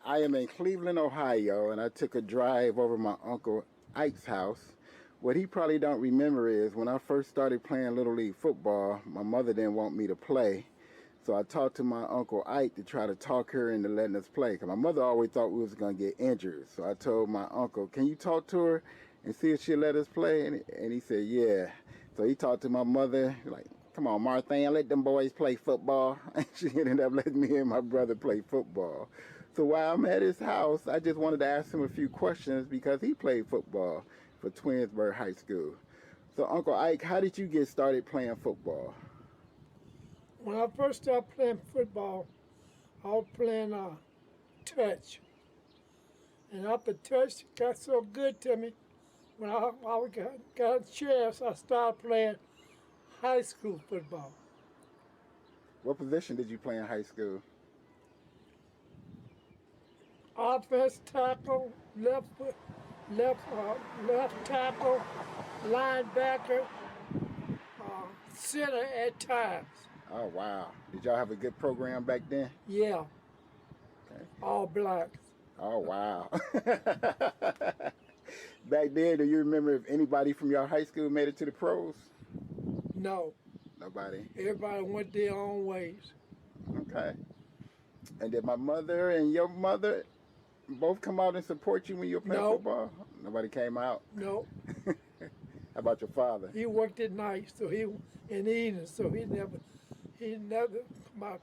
I am in Cleveland, Ohio, and I took a drive over my Uncle Ike's house. What he probably don't remember is when I first started playing Little League football, my mother didn't want me to play. So I talked to my Uncle Ike to try to talk her into letting us play. Because my mother always thought we was going to get injured. So I told my uncle, can you talk to her and see if she'll let us play? And he said, yeah. So he talked to my mother, like, come on, Martha, let them boys play football. And she ended up letting me and my brother play football. So while I'm at his house, I just wanted to ask him a few questions because he played football for Twinsburg High School. So Uncle Ike, how did you get started playing football? When I first started playing football, I was playing touch. And up at touch got so good to me. When got a chance, I started playing high school football. What position did you play in high school? Offense tackle, left tackle, linebacker, center at times. Oh, wow. Did y'all have a good program back then? Yeah, Okay. all blacks. Oh, wow. Back then, do you remember if anybody from your high school made it to the pros? No, Nobody. everybody went their own ways. Okay. And did my mother and your mother both come out and support you when you were playing No, football? Nobody came out? no. How about your father? He worked at night, so he in the evening, so he never my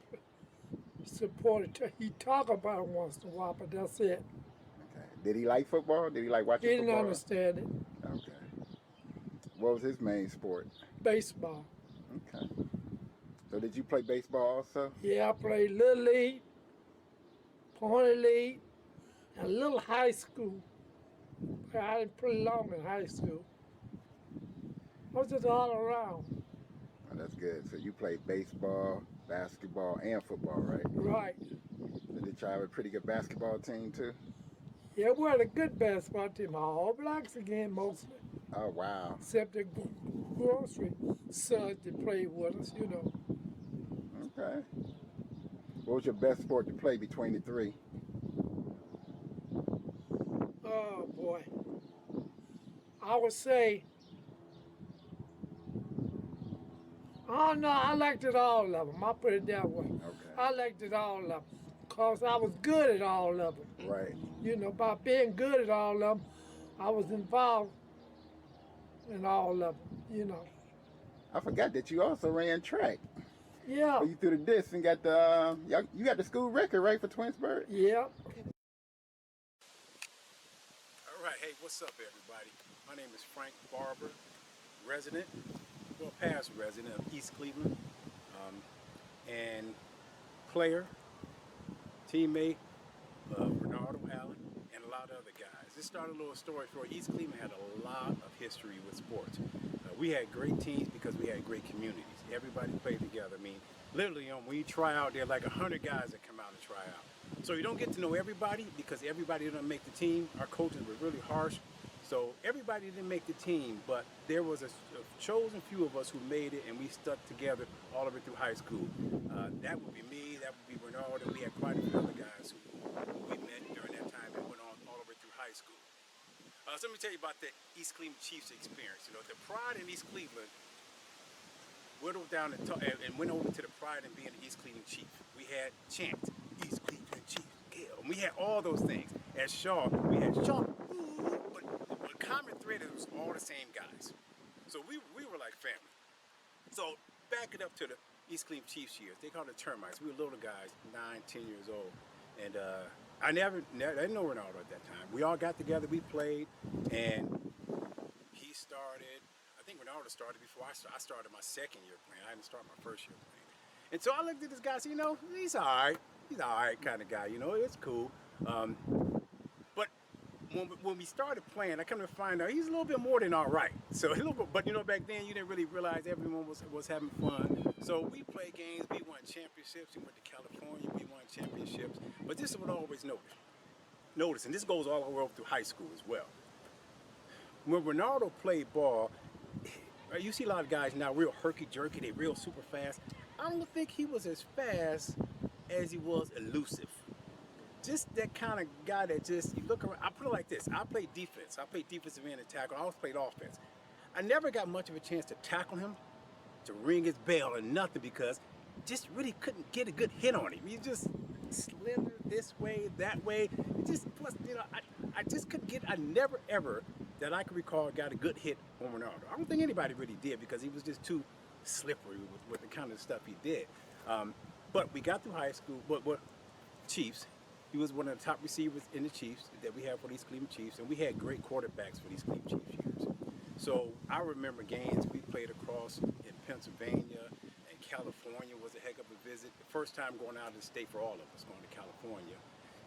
supported. He talk about it once in a while, but that's it. Okay. Did he like football? Did he like He watching didn't football? understand it. Okay. What was his main sport? Baseball. Okay. So did you play baseball also? Yeah, I played little league, pony league, and a little high school. But I didn't play long in high school. I was just all around. Oh, that's good. So you played baseball, basketball, and football, right? Right. So did y'all have a pretty good basketball team too? Yeah, we had a good basketball team. All blacks again, mostly. Oh, wow. Except the grocery sons that played with us, you know. Okay. What was your best sport to play between the three? Oh boy. I would say, oh no, I liked it all of them. I put it that way. Okay. I liked it all of them because I was good at all of them. Right. You know, by being good at all of them, I was involved in all of them, you know. I forgot that you also ran track. Yeah, Well, you threw the disc and got the you got the school record, right, for Twinsburg? yeah. All right, hey, what's up, everybody? My name is Frank Barber, resident, well, past resident of East Cleveland, and player, teammate of Ronaldo Allen and a lot of other guys. This started a little story for East Cleveland had a lot of history with sports. We had great teams because we had great communities. Everybody played together. I mean, literally, when you try out, there are like 100 guys that come out and try out. So you don't get to know everybody because everybody didn't make the team. Our coaches were really harsh. So everybody didn't make the team, but there was a chosen few of us who made it, and we stuck together all the way through high school. That would be me, that would be Ronaldo. We had quite a few other guys who we met during that time and went on all the way through high school. So let me tell you about the East Cleveland Chiefs experience. You know, the pride in East Cleveland whittled down and went over to the pride in being an East Cleveland Chief. We had chants, East Cleveland Chief, Gale. And we had all those things. At Shaw, we had Shaw, but the common thread is it was all the same guys. So we were like family. So back it up to the East Cleveland Chiefs years. They called it termites. We were little guys, 9, 10 years old. And I didn't know Ronaldo at that time. We all got together, we played, and he started, I think Ronaldo started before I started. I started my second year playing. I didn't start my first year playing. And so I looked at this guy and said, you know, he's all right. He's all right kind of guy, you know, it's cool. But when we started playing, I come to find out he's a little bit more than all right. So, but you know, back then you didn't really realize everyone was having fun. So we played games, we won championships, we went to California, we won championships. But this is what I always notice, and this goes all the way up through high school as well. When Ronaldo played ball, you see a lot of guys now real herky-jerky, they real super fast. I don't think he was as fast as he was elusive. just that kind of guy that just, you look around. I put it like this: I played defense. I played defensive end and tackle. I always played offense. I never got much of a chance to tackle him, to ring his bell or nothing, because just really couldn't get a good hit on him. He just slither this way, that way. It just plus, I just couldn't get. I never ever that I can recall got a good hit on Ronaldo. I don't think anybody really did because he was just too slippery with the kind of stuff he did. But we got through high school. But Chiefs, he was one of the top receivers in the Chiefs that we had for these Cleveland Chiefs, and we had great quarterbacks for these Cleveland Chiefs years. So I remember games we played across in Pennsylvania and California was a heck of a visit. The first time going out of the state for all of us, going to California.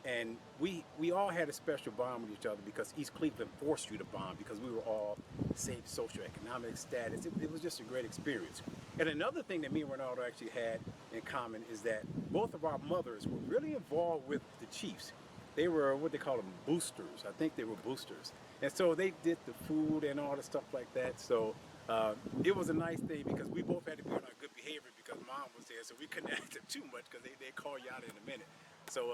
And we all had a special bond with each other because East Cleveland forced you to bond because we were all same socioeconomic status. It was just a great experience. And another thing that me and Ronaldo actually had in common is that both of our mothers were really involved with the Chiefs. They were what they call them boosters. I think they were boosters. And so they did the food and all the stuff like that. So it was a nice thing because we both had to be on our good behavior because mom was there. So we couldn't ask them too much because they call you out in a minute. So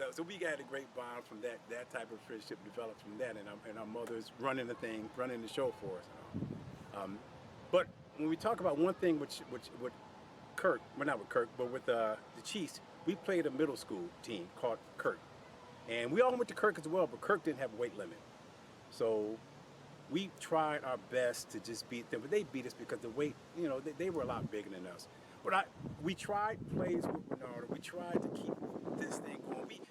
so we got a great bond from that type of friendship developed from that, and our mothers running the thing, running the show for us. But when we talk about one thing, which with Kirk, well not with Kirk, but with the Chiefs, we played a middle school team called Kirk, and we all went to Kirk as well, but Kirk didn't have a weight limit, so we tried our best to just beat them, but they beat us because the weight, they were a lot bigger than us. But we tried plays with Bernardo. We tried to keep this thing going.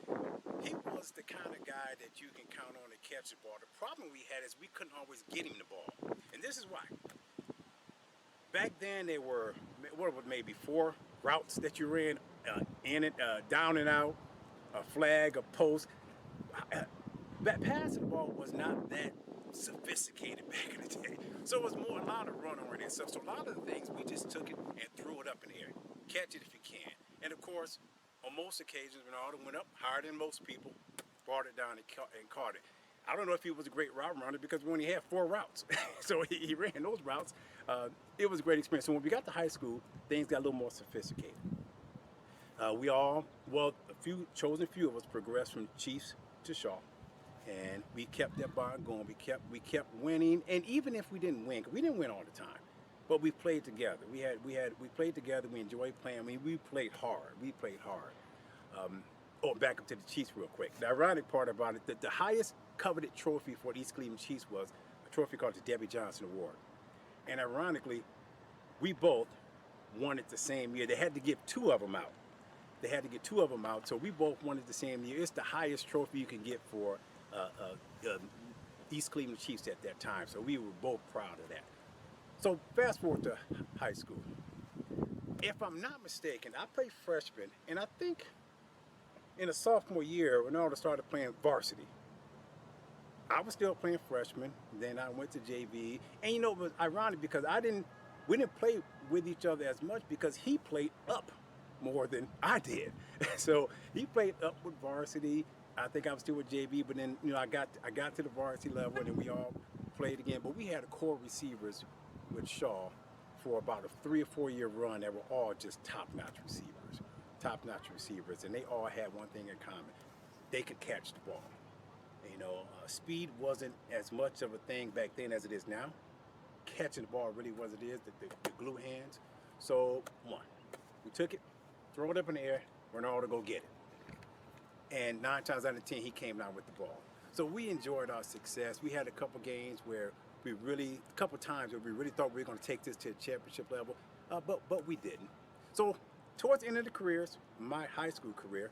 He was the kind of guy that you can count on to catch the ball. The problem we had is we couldn't always get him the ball. And this is why. Back then, there were, maybe 4 routes that you ran, down and out, a flag, a post. Passing the ball was not that sophisticated back in the day. So it was more a lot of run oriented stuff. So a lot of the things we just took it and threw it up in the air. Catch it if you can. And of course, on most occasions, Ronaldo went up higher than most people, brought it down and caught it. I don't know if he was a great route runner because we only had 4 routes. So he ran those routes. It was a great experience. So when we got to high school, things got a little more sophisticated. A chosen few of us progressed from Chiefs to Shaw. And we kept that bond going. We kept winning, and even if we didn't win, 'cause we didn't win all the time, but we played together. We played together. We enjoyed playing. I mean, we played hard. Back up to the Chiefs real quick. The ironic part about it, that the highest coveted trophy for the East Cleveland Chiefs was a trophy called the Debbie Johnson Award, and ironically, we both won it the same year. They had to give 2 of them out. So we both won it the same year. It's the highest trophy you can get for East Cleveland Chiefs at that time, so we were both proud of that. So fast forward to high school. If I'm not mistaken, I played freshman, and I think in a sophomore year, Ronaldo started playing varsity. I was still playing freshman, then I went to JV, and it was ironic because we didn't play with each other as much because he played up more than I did. So he played up with varsity. I think I was still with JV, but then I got to the varsity level, and then we all played again. But we had a core receivers with Shaw for about a 3 or 4 year run that were all just top-notch receivers, and they all had one thing in common: they could catch the ball. Speed wasn't as much of a thing back then as it is now. Catching the ball really was it is the glue hands. So we took it, throw it up in the air, Ronaldo go get it. And 9 times out of 10, he came out with the ball. So we enjoyed our success. We had a couple games where we really thought we were going to take this to a championship level, but we didn't. So towards the end of the careers, my high school career,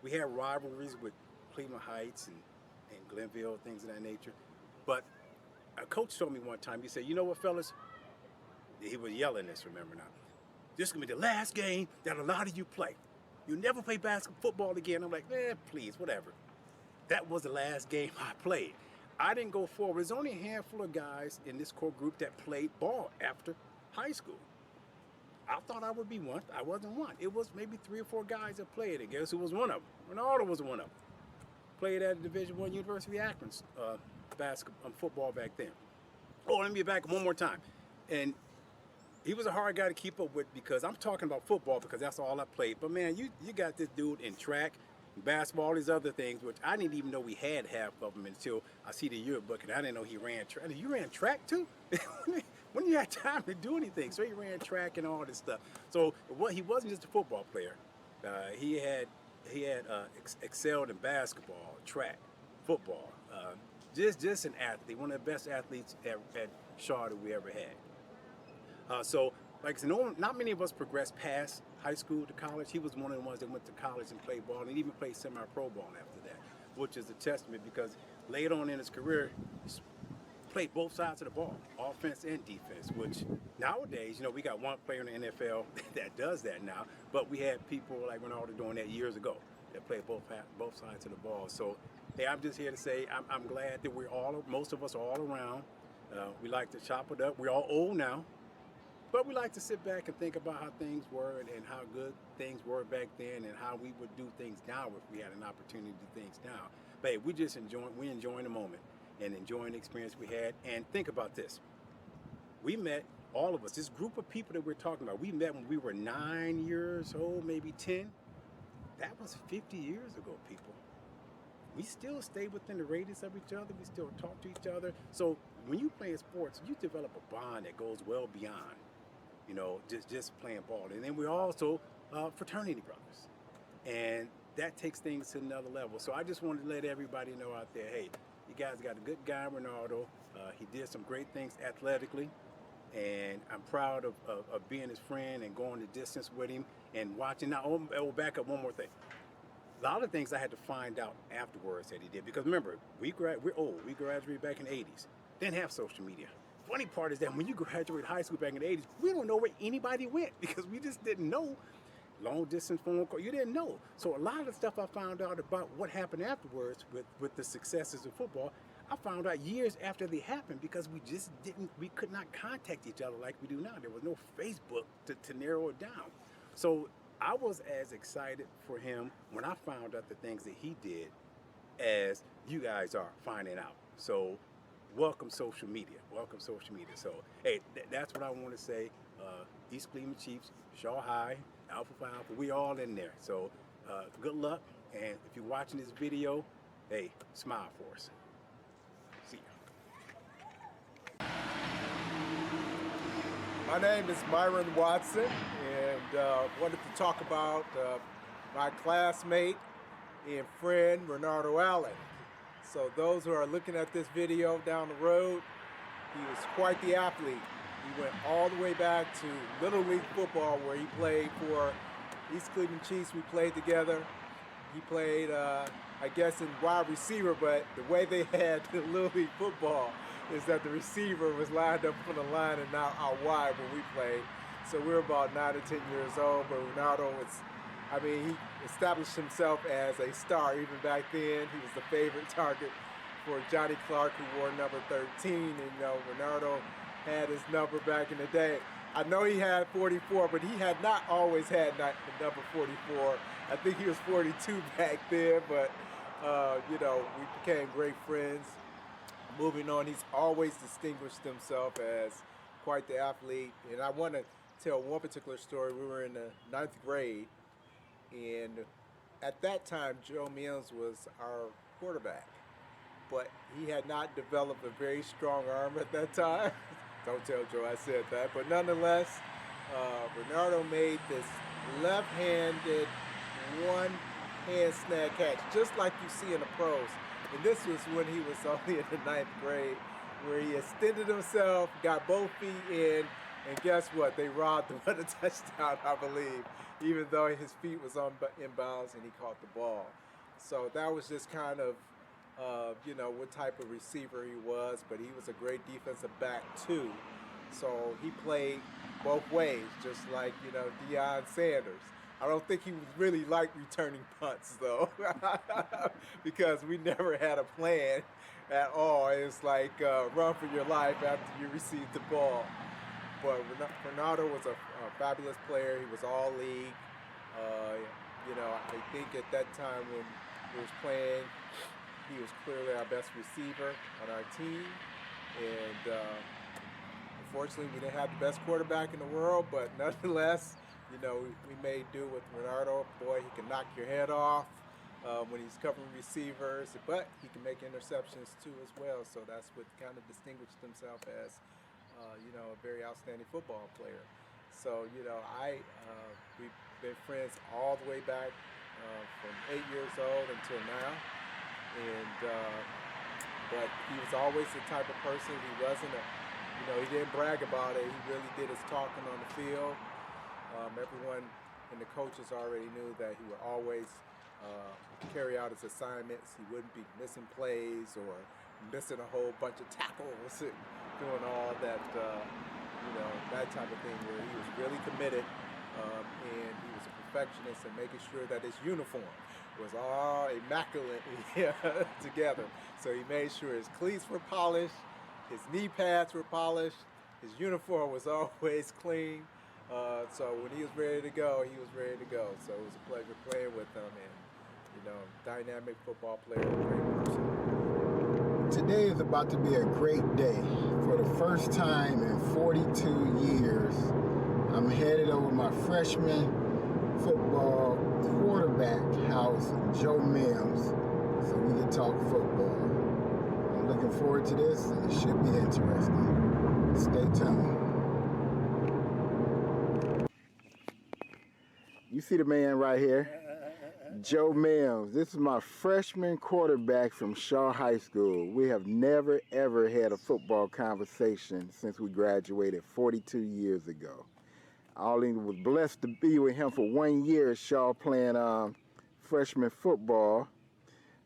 we had rivalries with Cleveland Heights and Glenville, things of that nature. But a coach told me one time, he said, "You know what, fellas?" He was yelling this, remember now. "This is going to be the last game that a lot of you play. You never play football again." I'm like, please, whatever. That was the last game I played. I didn't go forward. There's only a handful of guys in this core group that played ball after high school. I thought I would be one. I wasn't one. It was maybe 3 or 4 guys that played. And guess who was one of them? Ronaldo was one of them. Played at Division I University of Akron's football back then. Oh, let me get back one more time. And he was a hard guy to keep up with because I'm talking about football because that's all I played. But man, you got this dude in track. basketball, all these other things, which I didn't even know we had half of them until I see the yearbook, and I didn't know he ran track. You ran track too? When you had time to do anything, so he ran track and all this stuff. So what he wasn't just a football player. He had excelled in basketball, track, football. Just an athlete, one of the best athletes at Shaw that we ever had. So, like I said, not many of us progressed past high school to college. He was one of the ones that went to college and played ball, and even played semi-pro ball after that, which is a testament because later on in his career, he played both sides of the ball, offense and defense, which nowadays, we got one player in the NFL that does that now, but we had people like Ronaldo doing that years ago that played both sides of the ball. So, hey, I'm just here to say I'm glad that most of us are all around. We like to chop it up. We're all old now, but we like to sit back and think about how things were and how good things were back then and how we would do things now if we had an opportunity to do things now. But hey, we're enjoying the moment and enjoying the experience we had. And think about this. We met, all of us, this group of people that we're talking about, we met when we were 9 years old, maybe 10. That was 50 years ago, people. We still stay within the radius of each other. We still talk to each other. So when you play sports, you develop a bond that goes well beyond, just playing ball. And then we're also fraternity brothers. And that takes things to another level. So I just wanted to let everybody know out there, hey, you guys got a good guy, Ronaldo. He did some great things athletically. And I'm proud of being his friend and going the distance with him and watching. Now, I'll back up one more thing. A lot of things I had to find out afterwards that he did. Because remember, we're old. We graduated back in the 80s. Didn't have social media. Funny part is that when you graduate high school back in the 80s, we don't know where anybody went because we just didn't know. Long distance phone call, you didn't know. So a lot of the stuff I found out about what happened afterwards with the successes of football, I found out years after they happened because we could not contact each other like we do now. There was no Facebook to narrow it down. So I was as excited for him when I found out the things that he did as you guys are finding out. So welcome social media. Welcome social media. So, hey, that's what I want to say. East Cleveland Chiefs, Shaw High, Alpha Phi Alpha, we all in there. So good luck. And if you're watching this video, hey, smile for us. See ya. My name is Myron Watson, and wanted to talk about my classmate and friend, Ronaldo Allen. So those who are looking at this video down the road, he was quite the athlete. He went all the way back to Little League football where he played for East Cleveland Chiefs. We played together. He played, I guess, in wide receiver, but the way they had the Little League football is that the receiver was lined up on the line and not out wide when we played. So we were about 9 or 10 years old, but Ronaldo he established himself as a star even back then. He was the favorite target for Johnny Clark, who wore number 13, and Ronaldo had his number back in the day. I know he had 44, but he had not always had the number 44. I think he was 42 back then, but we became great friends. Moving on, he's always distinguished himself as quite the athlete. And I want to tell one particular story. We were in the 9th grade, and at that time, Joe Mills was our quarterback. But he had not developed a very strong arm at that time. Don't tell Joe I said that. But nonetheless, Ronaldo made this left-handed one-hand snag catch, just like you see in the pros. And this was when he was only in the 9th grade, where he extended himself, got both feet in, and guess what? They robbed him of a touchdown, I believe, even though his feet was in bounds and he caught the ball. So that was just kind of what type of receiver he was, but he was a great defensive back too. So he played both ways, just like, Deion Sanders. I don't think he was really like returning punts though, because we never had a plan at all. It's like run for your life after you receive the ball. But Ronaldo was a fabulous player. He was all league. I think at that time when he was playing, he was clearly our best receiver on our team. And unfortunately, we didn't have the best quarterback in the world, but nonetheless, we made do with Ronaldo. Boy, he can knock your head off. when he's covering receivers, but he can make interceptions too as well. So that's what kind of distinguished himself as, a very outstanding football player. So, we've been friends all the way back from 8 years old until now. And, but he was always the type of person, he wasn't he didn't brag about it. He really did his talking on the field. Everyone and the coaches already knew that he would always carry out his assignments. He wouldn't be missing plays or missing a whole bunch of tackles and doing all that, that type of thing, where he was really committed and he was a perfectionist in making sure that his uniform was all immaculate together. So he made sure his cleats were polished, his knee pads were polished, his uniform was always clean. So when he was ready to go, he was ready to go. So it was a pleasure playing with him, and dynamic football player, great person. Today is about to be a great day. For the first time in 42 years, I'm headed over my freshman football quarterback house, Joe Mims, so we can talk football. I'm looking forward to this, and it should be interesting. Stay tuned. You see the man right here, Joe Mims. This is my freshman quarterback from Shaw High School. We have never, ever had a football conversation since we graduated 42 years ago. I only was blessed to be with him for 1 year at Shaw playing freshman football.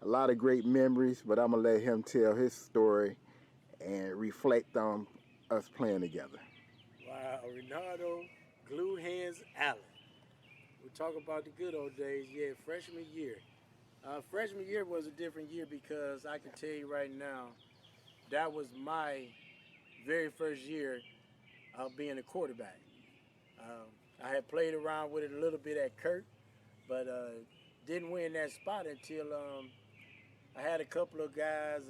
A lot of great memories, but I'm going to let him tell his story and reflect on us playing together. Wow, Renardo Glue Hands Allen. We talk about the good old days. Yeah, freshman year. Freshman year was a different year because I can tell you right now, that was my very first year of being a quarterback. I had played around with it a little bit at Kirk, but didn't win that spot until I had a couple of guys,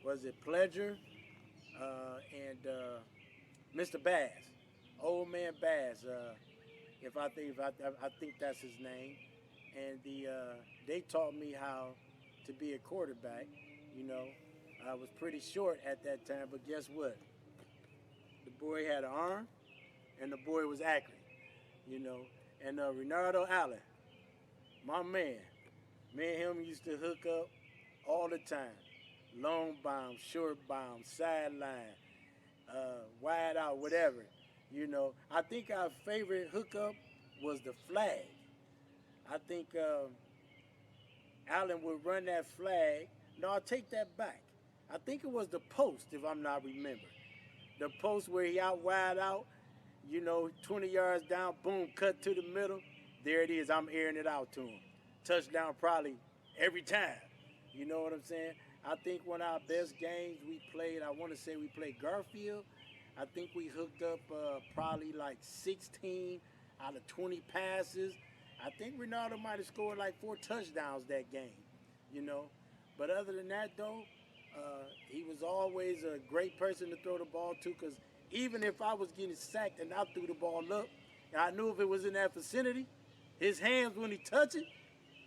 was it Pledger and Mr. Bass, Old Man Bass. I think that's his name, and they taught me how to be a quarterback. I was pretty short at that time, but guess what? The boy had an arm, and the boy was accurate. And Renardo Allen, my man, me and him used to hook up all the time. Long bomb, short bomb, sideline, wide out, whatever. I think our favorite hookup was the flag. I think Allen would run that flag. No, I'll take that back. I think it was the post, if I'm not remembering. The post where he out wide out, 20 yards down, boom, cut to the middle. There it is. I'm airing it out to him. Touchdown probably every time. You know what I'm saying? I think one of our best games we played, I want to say we played Garfield. I think we hooked up probably like 16 out of 20 passes. I think Renardo might have scored like 4 touchdowns that game, But other than that, though, he was always a great person to throw the ball to, because even if I was getting sacked and I threw the ball up, and I knew if it was in that vicinity, his hands, when he touch it,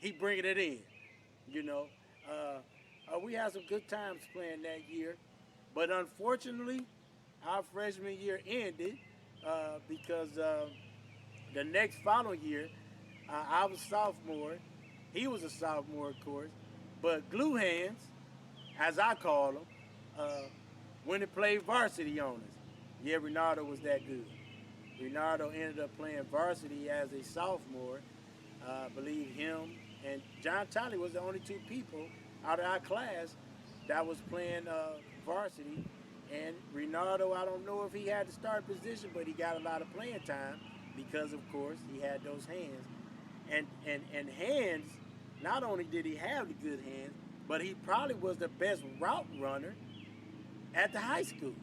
he bringing it in, We had some good times playing that year, but unfortunately, our freshman year ended because the next following year, I was sophomore. He was a sophomore, of course. But Glue Hands, as I call him, when it played varsity on us, yeah, Renardo was that good. Renardo ended up playing varsity as a sophomore. I believe him and John Talley was the only 2 people out of our class that was playing varsity. And Renardo, I don't know if he had the start position, but he got a lot of playing time because, of course, he had those hands. And hands, not only did he have the good hands, but he probably was the best route runner at the high school,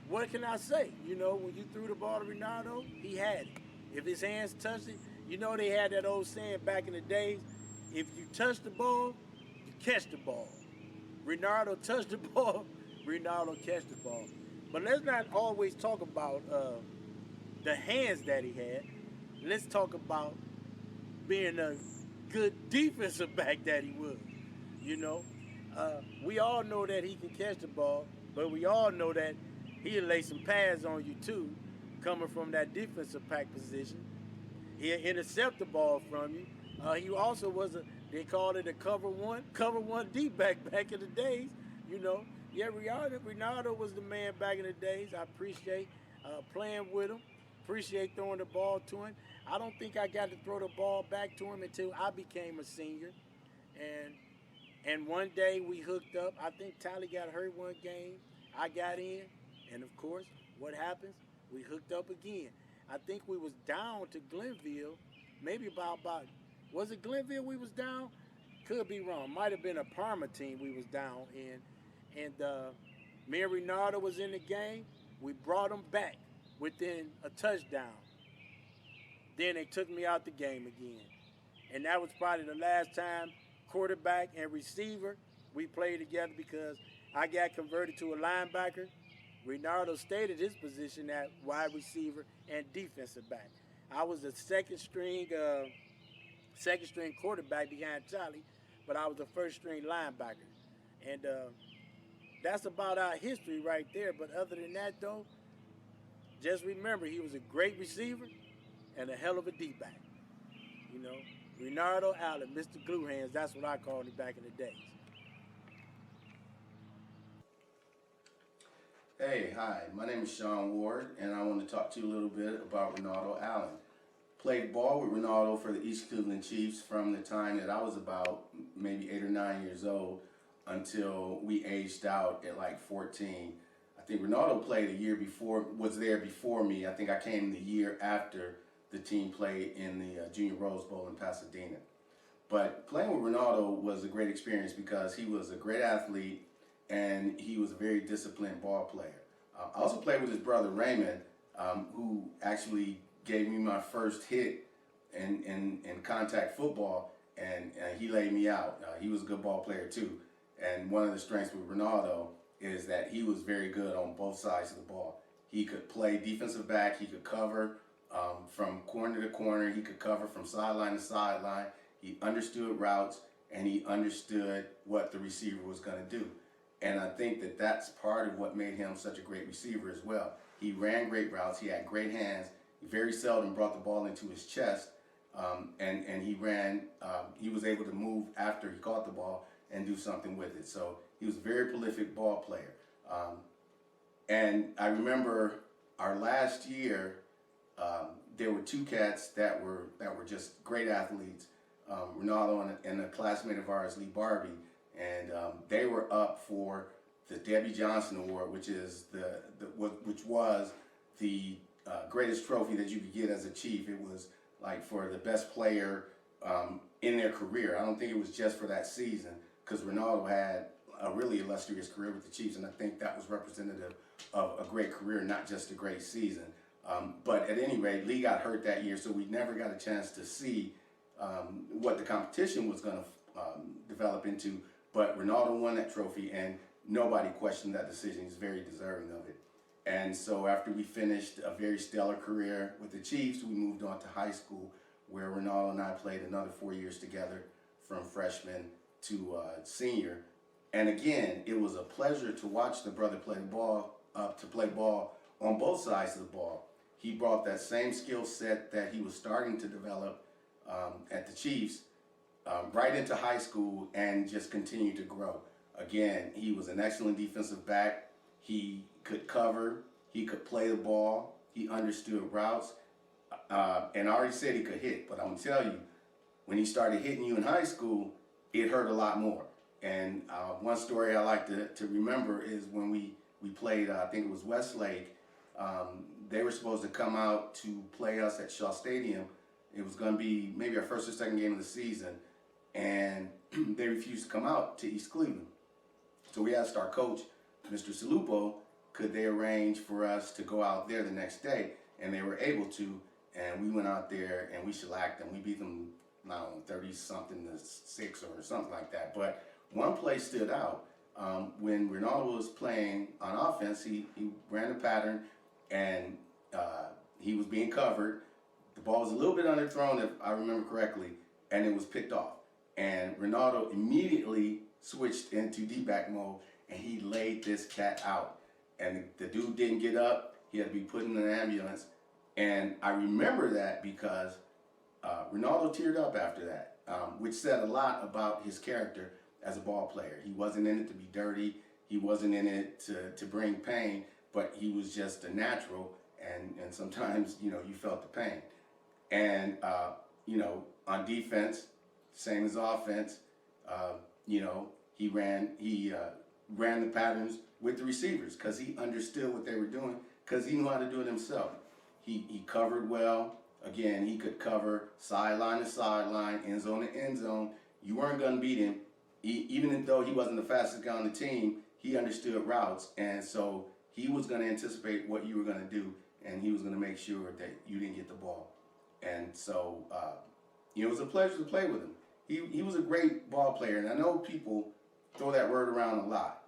what can I say? When you threw the ball to Renardo, he had it. If his hands touched it, they had that old saying back in the days, if you touch the ball, you catch the ball. Renardo touched the ball, Renardo catch the ball. But let's not always talk about the hands that he had. Let's talk about being a good defensive back that he was. You know, we all know that he can catch the ball, but we all know that he'll lay some pads on you too, coming from that defensive back position. He'll intercept the ball from you. He also was they called it a cover one deep back in the days. You know, yeah, Ronaldo was the man back in the days. I appreciate playing with him. Appreciate throwing the ball to him. I don't think I got to throw the ball back to him until I became a senior. And one day we hooked up. I think Tally got hurt one game. I got in. And of course, what happens? We hooked up again. I think we was down to Glenville, maybe about was it Glenville we was down? Could be wrong. Might have been a Parma team we was down in. And me and Ronaldo was in the game. We brought them back within a touchdown. Then they took me out the game again. And that was probably the last time quarterback and receiver we played together, because I got converted to a linebacker. Ronaldo stayed at his position at wide receiver and defensive back. I was a second string quarterback behind Charlie, but I was the first string linebacker. And that's about our history right there. But other than that, though, just remember he was a great receiver and a hell of a D-back. You know, Renardo Allen, Mr. Glue Hands, that's what I called him back in the days. Hey, hi, my name is Sean Ward, and I want to talk to you a little bit about Ronaldo Allen. Played ball with Ronaldo for the East Cleveland Chiefs from the time that I was about maybe 8 or 9 years old until we aged out at like 14. I think Ronaldo played a year before, was there before me. I think I came the year after the team played in the Junior Rose Bowl in Pasadena. But playing with Ronaldo was a great experience because he was a great athlete and he was a very disciplined ball player. I also played with his brother Raymond, who actually gave me my first hit in contact football, and he laid me out. He was a good ball player too. And one of the strengths with Ronaldo is that he was very good on both sides of the ball. He could play defensive back, he could cover from corner to corner, he could cover from sideline to sideline. He understood routes, and he understood what the receiver was going to do. And I think that that's part of what made him such a great receiver as well. He ran great routes, he had great hands, he very seldom brought the ball into his chest, and he was able to move after he caught the ball and do something with it. So he was a very prolific ball player. And I remember our last year, there were two cats that were just great athletes, Ronaldo and a classmate of ours, Lee Barbie, and they were up for the Debbie Johnson Award, which is which was the greatest trophy that you could get as a Chief. It was like for the best player in their career. I don't think it was just for that season, because Ronaldo had a really illustrious career with the Chiefs, and I think that was representative of a great career, not just a great season. But at any rate, Lee got hurt that year, so we never got a chance to see what the competition was going to develop into. But Ronaldo won that trophy, and nobody questioned that decision. He's very deserving of it. And so after we finished a very stellar career with the Chiefs, we moved on to high school, where Ronaldo and I played another 4 years together, from freshman to senior. And again, it was a pleasure to watch the brother play ball on both sides of the ball. He brought that same skill set that he was starting to develop at the Chiefs right into high school and just continued to grow. Again, he was an excellent defensive back. He could cover, he could play the ball, he understood routes, and I already said he could hit, but I'm gonna tell you, when he started hitting you in high school, it hurt a lot more. And one story I like to remember is when we played, I think it was Westlake. They were supposed to come out to play us at Shaw Stadium. It was going to be maybe our first or second game of the season, and they refused to come out to East Cleveland. So we asked our coach, Mr. Salupo, could they arrange for us to go out there the next day, and they were able to, and we went out there and we shellacked them. We beat them, I don't know, 30-something to 6 or something like that. But one play stood out. When Ronaldo was playing on offense, he ran a pattern, and he was being covered. The The ball was a little bit underthrown, if I remember correctly, and it was picked off. And Ronaldo immediately switched into D-back mode, and he laid this cat out. And the dude didn't get up. He had to be put in an ambulance. And I remember that because Ronaldo teared up after that, which said a lot about his character as a ball player. He wasn't in it to be dirty. He wasn't in it to bring pain, but he was just a natural. And sometimes, you felt the pain. And, on defense, same as offense, he ran the patterns with the receivers because he understood what they were doing because he knew how to do it himself. He covered well. Again, he could cover sideline to sideline, end zone to end zone. You weren't going to beat him. Even though he wasn't the fastest guy on the team, he understood routes. And so he was going to anticipate what you were going to do, and he was going to make sure that you didn't get the ball. And so, it was a pleasure to play with him. He was a great ball player, and I know people throw that word around a lot,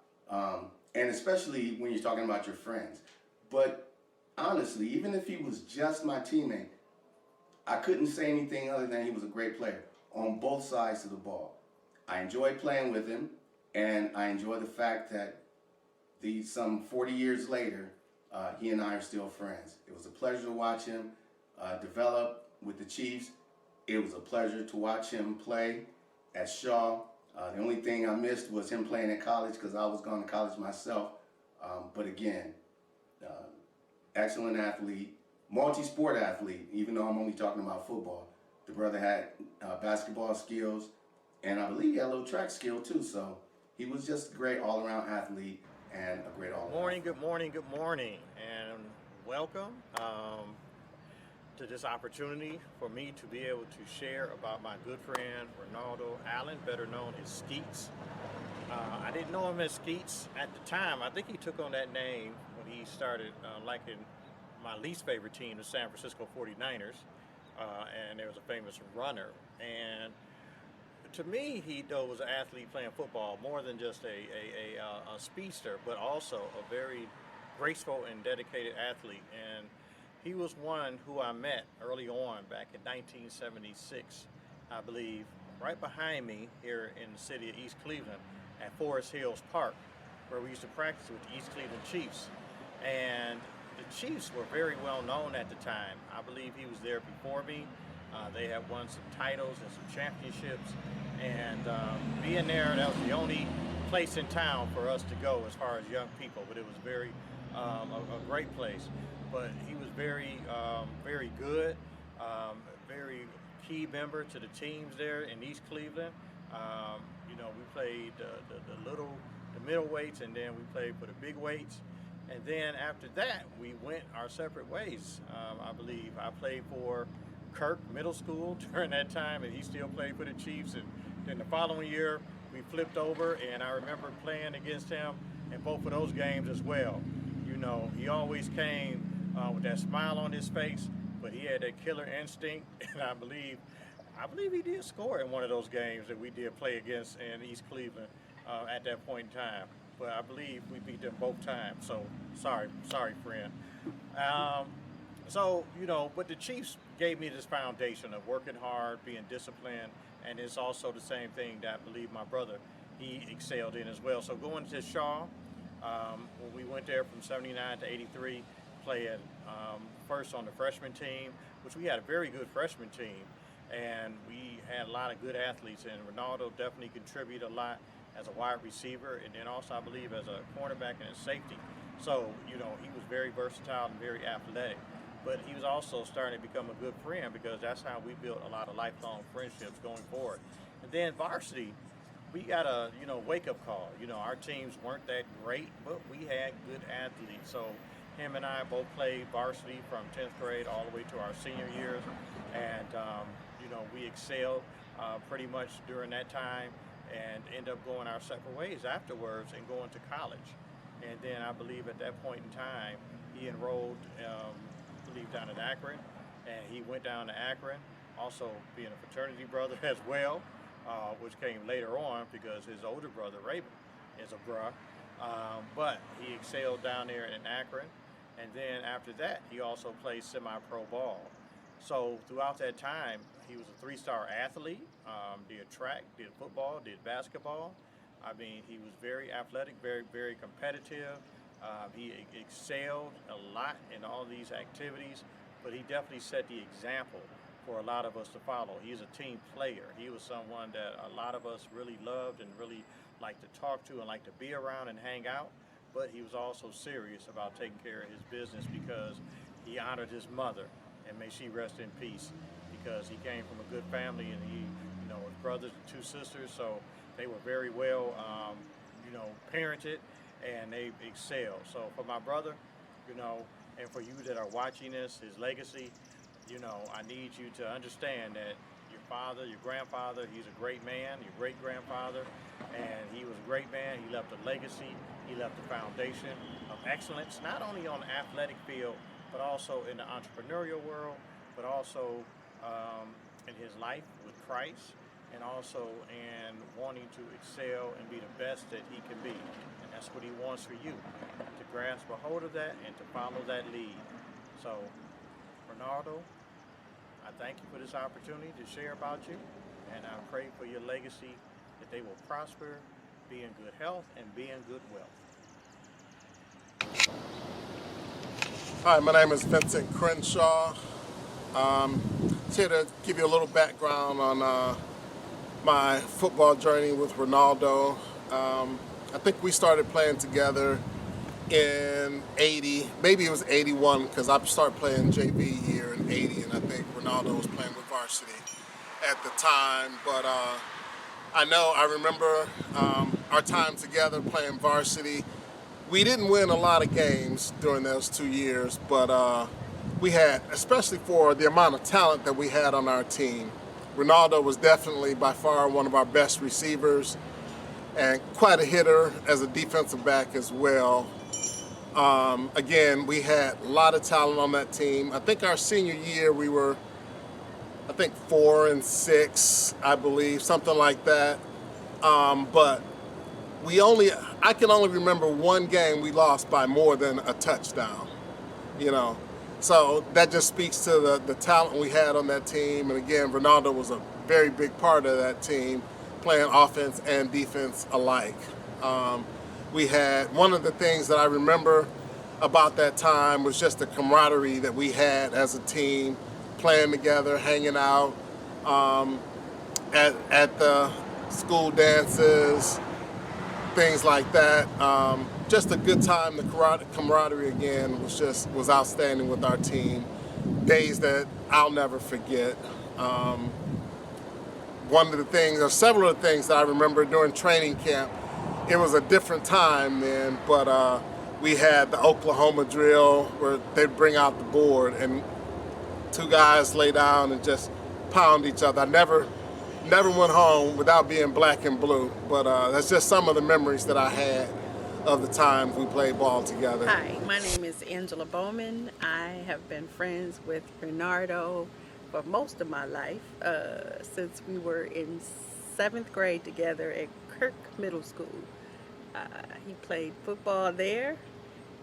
and especially when you're talking about your friends. But honestly, even if he was just my teammate, I couldn't say anything other than he was a great player on both sides of the ball. I enjoyed playing with him, and I enjoy the fact that some 40 years later, he and I are still friends. It was a pleasure to watch him develop with the Chiefs. It was a pleasure to watch him play at Shaw. The only thing I missed was him playing at college because I was going to college myself. But again, excellent athlete, multi-sport athlete, even though I'm only talking about football. The brother had basketball skills, and I believe he had a little track skill too. So he was just a great all-around athlete and a great all-around. Good morning, and welcome to this opportunity for me to be able to share about my good friend Ronaldo Allen, better known as Skeets. I didn't know him as Skeets at the time. I think he took on that name when he started liking my least favorite team, the San Francisco 49ers, and there was a famous runner. And to me, he was an athlete playing football, more than just a speedster, but also a very graceful and dedicated athlete. And he was one who I met early on back in 1976, I believe, right behind me here in the city of East Cleveland at Forest Hills Park, where we used to practice with the East Cleveland Chiefs. And the Chiefs were very well known at the time. I believe he was there before me. They had won some titles and some championships. And being there, that was the only place in town for us to go as far as young people. But it was very a great place. But he was very good, very key member to the teams there in East Cleveland. We played the middleweights, and then we played for the big weights. And then after that, we went our separate ways. I believe I played for Kirk Middle School during that time, and he still played for the Chiefs. And then the following year, we flipped over, and I remember playing against him in both of those games as well. He always came with that smile on his face, but he had that killer instinct, and I believe he did score in one of those games that we did play against in East Cleveland at that point in time. But I believe we beat them both times. So sorry, friend. But the Chiefs gave me this foundation of working hard, being disciplined, and it's also the same thing that I believe my brother, he excelled in as well. So going to Shaw, when we went there from 79 to 83, playing first on the freshman team, which we had a very good freshman team, and we had a lot of good athletes, and Ronaldo definitely contributed a lot as a wide receiver, and then also I believe as a cornerback and a safety. So, he was very versatile and very athletic. But he was also starting to become a good friend because that's how we built a lot of lifelong friendships going forward. And then varsity, we got a, wake-up call. Our teams weren't that great, but we had good athletes. So him and I both played varsity from 10th grade all the way to our senior years. And, we excelled pretty much during that time and ended up going our separate ways afterwards and going to college. And then I believe at that point in time, he enrolled, down in Akron, and he went down to Akron, also being a fraternity brother as well, which came later on because his older brother, Raven, is a bruh. But he excelled down there in Akron, and then after that, he also played semi-pro ball. So throughout that time, he was a three-star athlete, did track, did football, did basketball. I mean, he was very athletic, very, very competitive. He excelled a lot in all these activities, but he definitely set the example for a lot of us to follow. He's a team player. He was someone that a lot of us really loved and really liked to talk to and liked to be around and hang out, but he was also serious about taking care of his business because he honored his mother, and may she rest in peace, because he came from a good family, and he, you know, his brothers and two sisters, so they were very well, you know, parented, and they excelled. So for my brother, you know, and for you that are watching this, his legacy, you know, I need you to understand that your father, your grandfather, he's a great man, your great-grandfather, and he was a great man. He left a legacy. He left a foundation of excellence, not only on the athletic field, but also in the entrepreneurial world, but also in his life with Christ, and also in wanting to excel and be the best that he can be. And that's what he wants for you, to grasp a hold of that and to follow that lead. So, Ronaldo, I thank you for this opportunity to share about you, and I pray for your legacy, that they will prosper, be in good health, and be in good wealth. Hi, my name is Vincent Crenshaw. Here to give you a little background on my football journey with Ronaldo. I think we started playing together in 80, maybe it was 81, because I started playing JV year in 80, and I think Ronaldo was playing with varsity at the time. But I remember our time together playing varsity. We didn't win a lot of games during those 2 years, but we had, especially for the amount of talent that we had on our team, Ronaldo was definitely by far one of our best receivers and quite a hitter as a defensive back as well. Again, we had a lot of talent on that team. I think our senior year we were, 4-6, I believe, something like that. But I can only remember one game we lost by more than a touchdown, you know. So that just speaks to the talent we had on that team. And again, Ronaldo was a very big part of that team, playing offense and defense alike. We had, one of the things that I remember about that time was just the camaraderie that we had as a team, playing together, hanging out at the school dances, things like that. Just a good time. The camaraderie again was outstanding with our team. Days that I'll never forget. One of the things, or several of the things that I remember during training camp, it was a different time then, but we had the Oklahoma drill where they'd bring out the board and two guys lay down and just pound each other. I never went home without being black and blue, but that's just some of the memories that I had of the times we played ball together. Hi, my name is Angela Bowman. I have been friends with Ronaldo for most of my life, since we were in 7th grade together at Kirk Middle School. He played football there,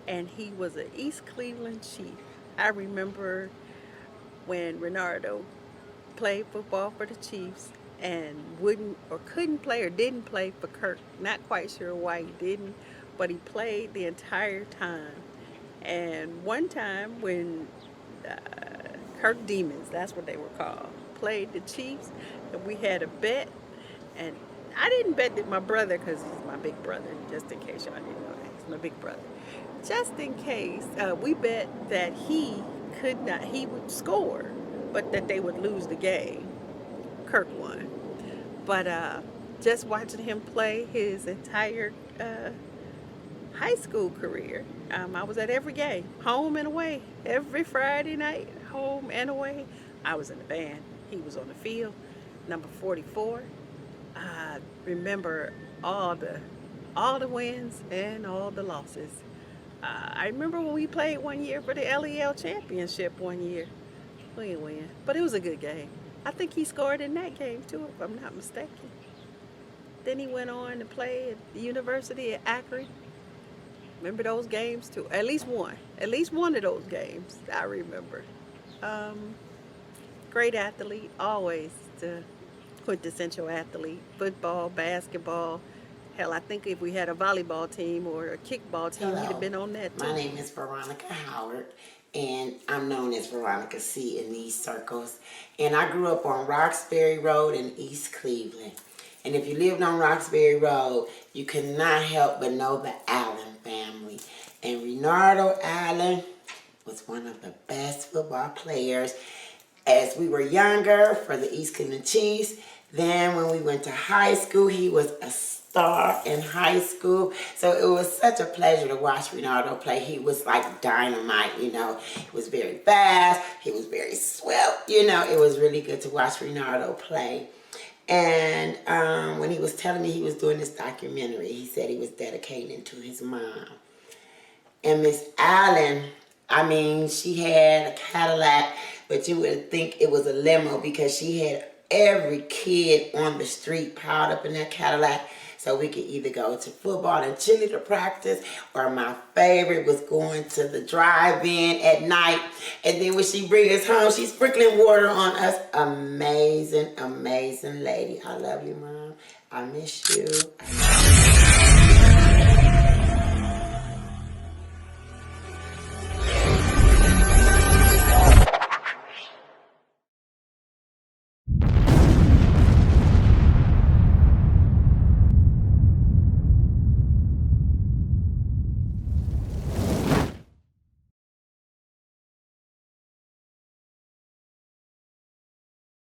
and he was an East Cleveland Chief. I remember when Ronaldo played football for the Chiefs and couldn't play or didn't play for Kirk. Not quite sure why he didn't, but he played the entire time. And one time when Kirk Demons, that's what they were called, played the Chiefs, and we had a bet, and I didn't bet that my brother, because he's my big brother, just in case y'all didn't know that, he's my big brother. Just in case, we bet that he would score, but that they would lose the game. Kirk won. But just watching him play his entire high school career, I was at every game, home and away, every Friday night, home and away. I was in the band. He was on the field, number 44. I remember all the wins and all the losses. I remember when we played one year for the LEL championship one year. We didn't win, but it was a good game. I think he scored in that game too, if I'm not mistaken. Then he went on to play at the University of Akron. Remember those games too? At least one of those games I remember. great athlete, always the quintessential athlete. Football, basketball. Hell, I think if we had a volleyball team or a kickball team, he'd Hello, have been on that too. my name is Veronica Howard, and I'm known as Veronica C in these circles. And I grew up on Roxbury Road in East Cleveland. And if you lived on Roxbury Road, you cannot help but know the Allen family. And Renardo Allen was one of the best football players as we were younger for the East Cleveland Chiefs. Then when we went to high school, he was a star in high school. So it was such a pleasure to watch Renardo play. He was like dynamite, you know. He was very fast. He was very swift. You know, it was really good to watch Renardo play. And when he was telling me he was doing this documentary, he said he was dedicating it to his mom. And Miss Allen, I mean, she had a Cadillac, but you would think it was a limo because she had every kid on the street piled up in that Cadillac. So we could either go to football and cheerleader practice, or my favorite was going to the drive-in at night. And then when she bring us home, she's sprinkling water on us. Amazing, amazing lady. I love you, Mom. I miss you. I miss you.